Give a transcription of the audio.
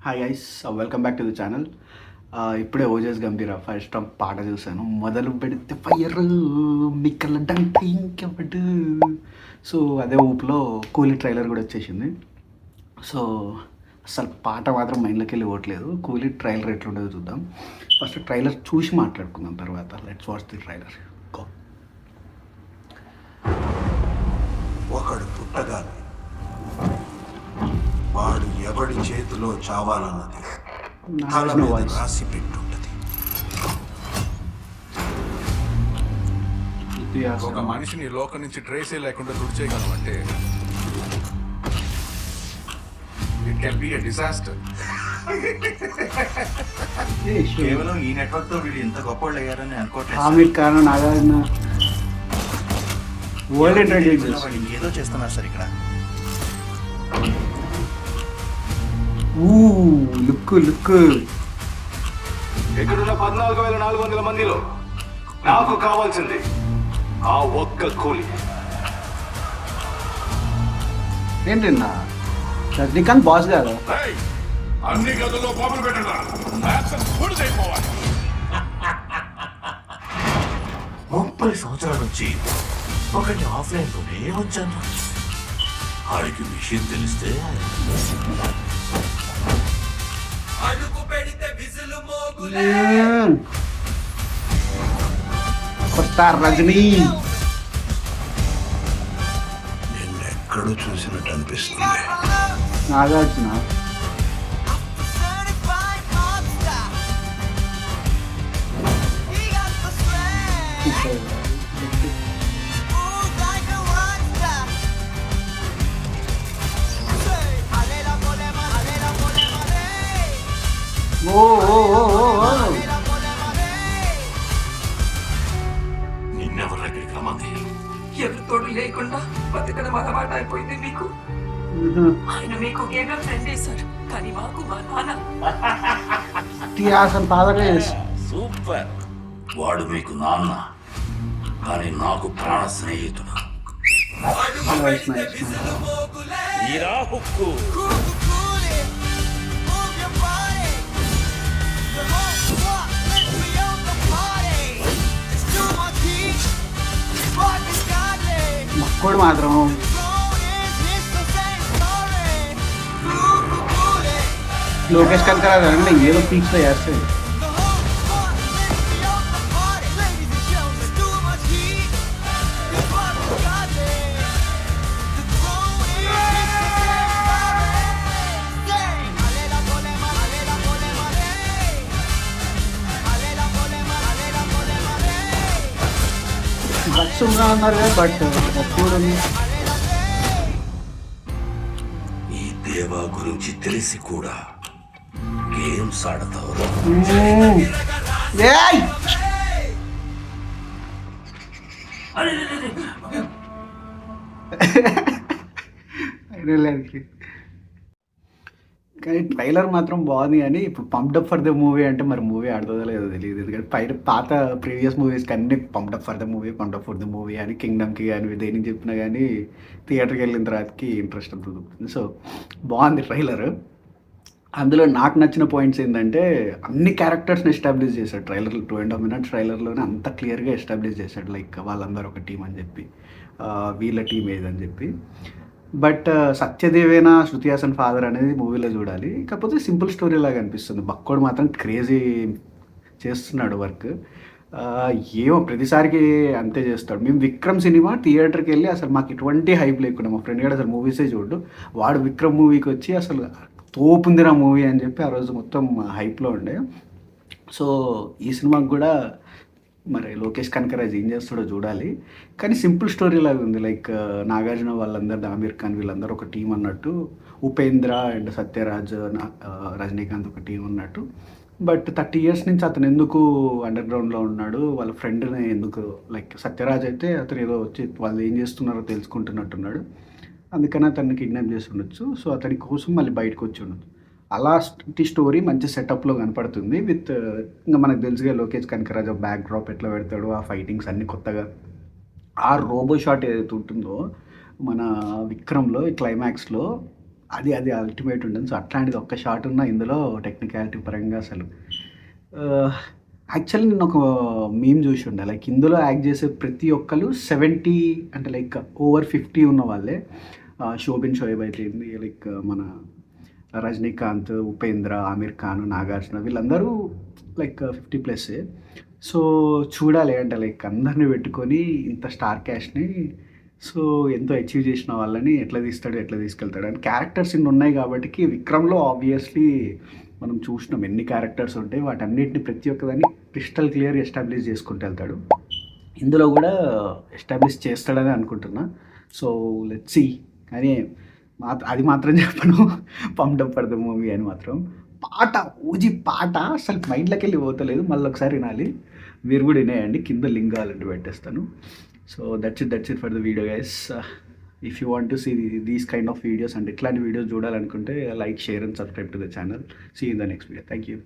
Hi guys, welcome back to the channel. ఇప్పుడే ఓజస్ గంభీర first time పాట చూశాను. మొదలు పెడితే ఫైర్ మిక్కల డంక ఇంకెవడు. సో అదే ఊపులో కూలీ ట్రైలర్ కూడా వచ్చేసింది. సో అసలు పాట మాత్రం మైండ్లోకి వెళ్ళి పోవట్లేదు. కూలీ ట్రైలర్ ఎట్లుండదో చూద్దాం. ఫస్ట్ ట్రైలర్ చూసి మాట్లాడుకుందాం, తర్వాత let's watch the trailer. Go. ఒకడు పుట్టగానే వాడు ఎవడి చేతిలో చావాలన్నది తల మీద రాసి పెట్టుంటది. ఒక మనిషిని లోకం నుంచి ట్రేసే లేకుండా తుడిచేయగలమంటే it can be a disaster. కేవలం ఈ నెట్వర్క్ తో వీళ్ళు ఇంత గొప్పవాళ్ళు అయ్యారని అనుకోవట్లేదు. ఆమిర్ ఖాన్, నాగార్జున వరల్డ్ ఇంట్రడ్యూస్ వాళ్ళు ఏదో చేస్తున్నారు సార్ ఇక్కడ. లుక్ ఇక్కడున్న 14,400 మందిలో నాకు కావాల్సింది ఆ ఒక్క కూలి. ఏంటన్నా రజనీకాంత్ బాస్ కాదు. ఏయ్, అన్ని గదుల్లో బాబులు పెట్టండి. యాక్సెస్ పూర్తి అయిపోవాలి. 30 సంవత్సరాల నుంచి ఒకటి ఆఫ్లైన్ లోనే వచ్చాను. ఆడికి విషయం తెలిస్తే కొత్త రజనీ. నిన్నెక్కడో చూసినట్టు అనిపిస్తుంది. నాగార్జున ఓ ఓ ఓ ఓ ఓ. నిన్నెవరి దగ్గరికి రమ్మంది? ఎవరి తోడు లేకుండా బతకడం అలవాటు అయిపోయింది మీకు. ఆయన మీకు కేవలం ఫ్రెండ్ చేశారు, కానీ మాకు మా నాన్న. ఇతిహాసం బాగా సూపర్. వాడు మీకు నాన్న, కానీ నాకు ప్రాణ స్నేహితుడు. మీరా హుక్కు. మక్కోడు మాత్రం లోకేష్ కనకరాజు అంటే ఏదో పీక్స్లో చేస్తాడు. డ్రగ్స్ ఉన్నా అన్నారు కదా, బట్ అప్పుడు ఈ దేవా గురించి తెలిసి కూడా గేమ్స్ ఆడతావు. కానీ ట్రైలర్ మాత్రం బాగుంది. కానీ ఇప్పుడు పంప్డప్ ఫర్ ద మూవీ అంటే మరి మూవీ ఆడుతుందో లేదో తెలియదు. ఎందుకంటే పాత ప్రీవియస్ మూవీస్కి అన్ని పంప్డప్ ఫర్ ద మూవీ అని కింగ్డమ్కి కానీ దేనికి చెప్పినా కానీ థియేటర్కి వెళ్ళిన తర్వాతకి ఇంట్రెస్ట్ అంత దొరుకుతుంది. సో బాగుంది ట్రైలర్. అందులో నాకు నచ్చిన పాయింట్స్ ఏంటంటే అన్ని క్యారెక్టర్స్ని ఎస్టాబ్లిష్ చేశాడు ట్రైలర్లో. 2.5 minutes ట్రైలర్లోనే అంత క్లియర్గా ఎస్టాబ్లిష్ చేశాడు. లైక్ వాళ్ళందరూ ఒక టీం అని చెప్పి, వీళ్ళ టీం ఏదని చెప్పి. బట్ సత్యదేవేనా శృతి హాసన్ ఫాదర్ అనేది మూవీలో చూడాలి. కాకపోతే సింపుల్ స్టోరీ లాగా అనిపిస్తుంది. బక్కోడు మాత్రం క్రేజీ చేస్తున్నాడు వర్క్. ఏమో ప్రతిసారికి అంతే చేస్తాడు. మేము విక్రమ్ సినిమా థియేటర్కి వెళ్ళి అసలు మాకు ఇటువంటి హైప్ లేకుండా, మా ఫ్రెండ్ కూడా అసలు మూవీసే చూడు, వాడు విక్రమ్ మూవీకి వచ్చి అసలు తోపుందిరా మూవీ అని చెప్పి ఆ రోజు మొత్తం హైప్లో ఉండే. సో ఈ సినిమాకి కూడా మరి లోకేష్ కనకరాజ్ ఏం చేస్తాడో చూడాలి. కానీ సింపుల్ స్టోరీ లాగా ఉంది. లైక్ నాగార్జున వాళ్ళందరూ, ఆమిర్ ఖాన్ వీళ్ళందరూ ఒక టీం అన్నట్టు, ఉపేంద్ర అండ్ సత్యరాజ్, రజనీకాంత్ ఒక టీం అన్నట్టు. బట్ 30 years నుంచి అతను ఎందుకు అండర్ గ్రౌండ్లో ఉన్నాడు, వాళ్ళ ఫ్రెండ్ని ఎందుకు, లైక్ సత్యరాజ్ అయితే అతను ఏదో వచ్చి వాళ్ళు ఏం చేస్తున్నారో తెలుసుకుంటున్నట్టున్నాడు, అందుకని అతన్ని కిడ్నాప్ చేసి ఉండొచ్చు. సో అతని కోసం మళ్ళీ బయటకు వచ్చి ఉండొచ్చు. అలాంటి స్టోరీ మంచి సెటప్లో కనపడుతుంది. విత్ ఇంకా మనకు తెలుసుగా లోకేష్ కనకరాజ్ బ్యాక్ డ్రాప్ ఎట్లా పెడతాడు, ఆ ఫైటింగ్స్ అన్నీ కొత్తగా. ఆ రోబో షాట్ ఏదైతే ఉంటుందో మన విక్రమ్లో ఈ క్లైమాక్స్లో అది అది అల్టిమేట్ ఉంటుంది. సో అట్లాంటిది ఒక్క షాట్ ఉన్న ఇందులో టెక్నికాలిటీ పరంగా అసలు యాక్చువల్లీ నేను ఒక మీమ్ చూసి ఉండే, లైక్ ఇందులో యాక్ట్ చేసే ప్రతి ఒక్కరు 70 అంటే లైక్ ఓవర్ 50 ఉన్న వాళ్ళే. శోభిన్ షోయబ్ అయితే లైక్ మన రజనీకాంత్, ఉపేంద్ర, ఆమిర్ ఖాన్, నాగార్జున వీళ్ళందరూ లైక్ 50+. సో చూడాలి అంటే లైక్ అందరిని పెట్టుకొని ఇంత స్టార్ క్యాష్ని సో ఎంతో అచీవ్ చేసిన వాళ్ళని ఎట్లా తీస్తాడు, ఎట్లా తీసుకెళ్తాడు అండ్ క్యారెక్టర్స్ ఇన్ని ఉన్నాయి కాబట్టి విక్రమ్లో ఆబ్వియస్లీ మనం చూసినాం ఎన్ని క్యారెక్టర్స్ ఉంటాయి, వాటన్నిటిని ప్రతి ఒక్కదాన్ని క్రిస్టల్ క్లియర్ ఎస్టాబ్లిష్ చేసుకుంటూ వెళ్తాడు. ఇందులో కూడా ఎస్టాబ్లిష్ చేస్తాడని అనుకుంటున్నా. So let's see. కానీ అది మాత్రం చెప్పను pumped up for the movie అని మాత్రం. పాట ఓజీ పాట అసలు మైండ్లోకి వెళ్ళి పోతలేదు, మళ్ళీ ఒకసారి వినాలి. మీరు కూడా వినేయండి, కింద లింక్ కావాలంటే పెట్టేస్తాను. So that's it for the video guys. If you want to see these kind of videos and ఇట్లాంటి వీడియోస్ చూడాలనుకుంటే like, share and subscribe to the channel. See in the next video. Thank you.